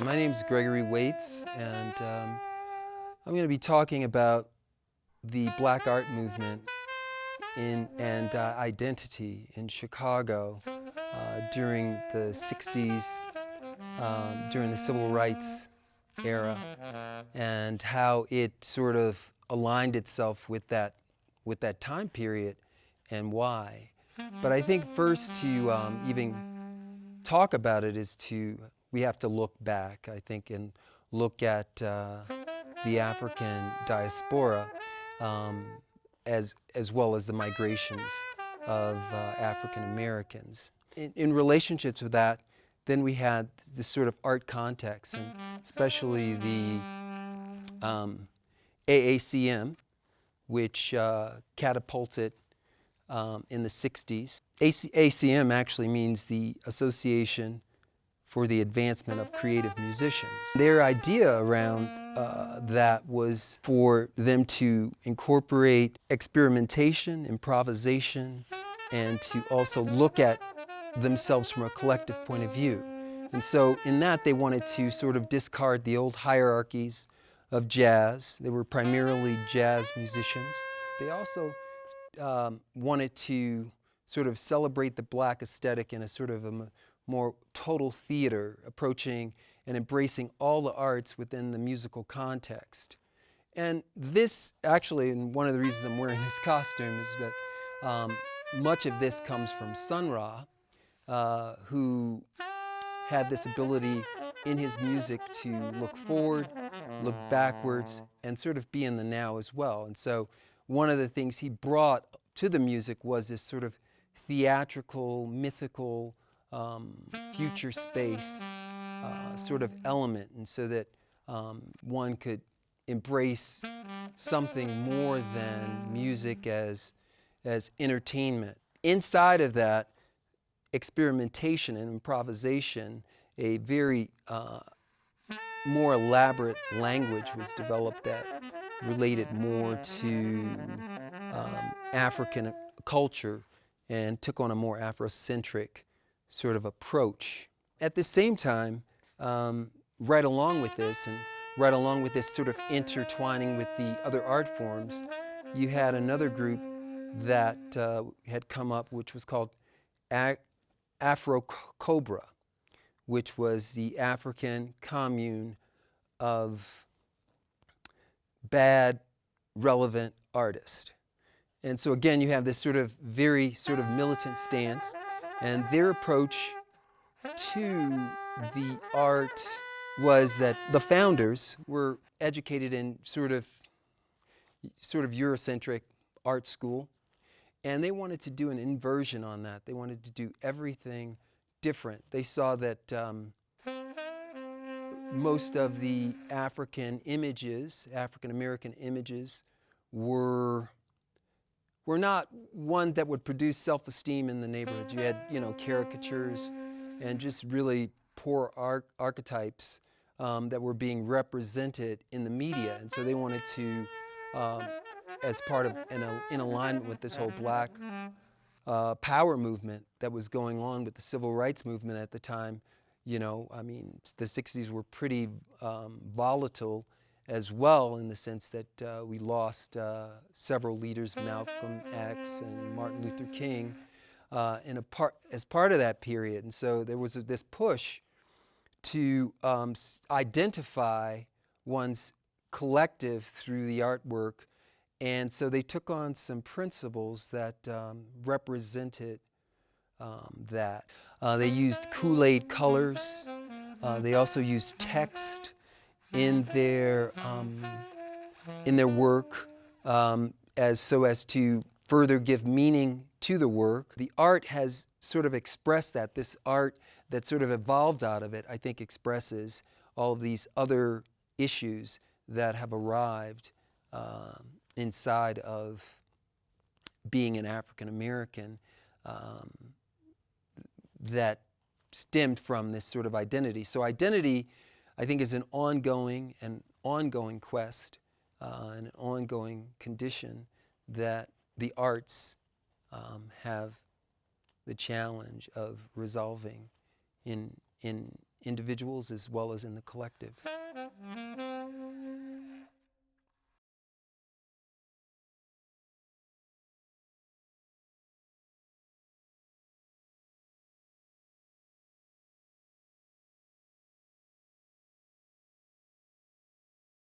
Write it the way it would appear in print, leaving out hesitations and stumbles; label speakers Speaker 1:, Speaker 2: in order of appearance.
Speaker 1: My name is Gregory Waits, and I'm going to be talking about the Black art movement and identity in Chicago during the 60s, during the Civil Rights era, and how it sort of aligned itself with that time period and why. But I think first to even talk about it we have to look back, I think, and look at the African diaspora as well as the migrations of African Americans. In relationships with that, then we had this sort of art context, and especially the AACM, which catapulted in the 60s. ACM actually means the Association for the Advancement of Creative Musicians. Their idea around that was for them to incorporate experimentation, improvisation, and to also look at themselves from a collective point of view. And so in that, they wanted to sort of discard the old hierarchies of jazz. They were primarily jazz musicians. They also wanted to sort of celebrate the Black aesthetic in a sort of a more total theater, approaching and embracing all the arts within the musical context. And this actually, and one of the reasons I'm wearing this costume is that much of this comes from Sun Ra, who had this ability in his music to look forward, look backwards, and sort of be in the now as well. And so one of the things he brought to the music was this sort of theatrical, mythical, future space sort of element, and so that one could embrace something more than music as entertainment. Inside of that, experimentation and improvisation, a very more elaborate language was developed that related more to African culture and took on a more Afrocentric sort of approach. At the same time, right along with this, and right along with this sort of intertwining with the other art forms, you had another group that had come up, which was called Afro-Cobra, which was the African commune of bad, relevant artists. And so again, you have this sort of very sort of militant stance, and their approach to the art was that the founders were educated in sort of Eurocentric art school, and they wanted to do an inversion on that. They wanted to do everything different. They saw that most of the African images, African American images, were not one that would produce self-esteem in the neighborhood. You had, caricatures and just really poor archetypes that were being represented in the media. And so they wanted to, as part of, in alignment with this whole Black power movement that was going on with the Civil Rights movement at the time, the 60s were pretty volatile as well, in the sense that we lost several leaders, Malcolm X and Martin Luther King, as part of that period. And so there was this push to identify one's collective through the artwork. And so they took on some principles that represented that. They used Kool-Aid colors. They also used text in their work as to further give meaning to the work. The art has sort of expressed that. This art that sort of evolved out of it, I think, expresses all of these other issues that have arrived inside of being an African American that stemmed from this sort of identity. So identity, I think, is an ongoing quest, an ongoing condition that the arts have the challenge of resolving in individuals as well as in the collective.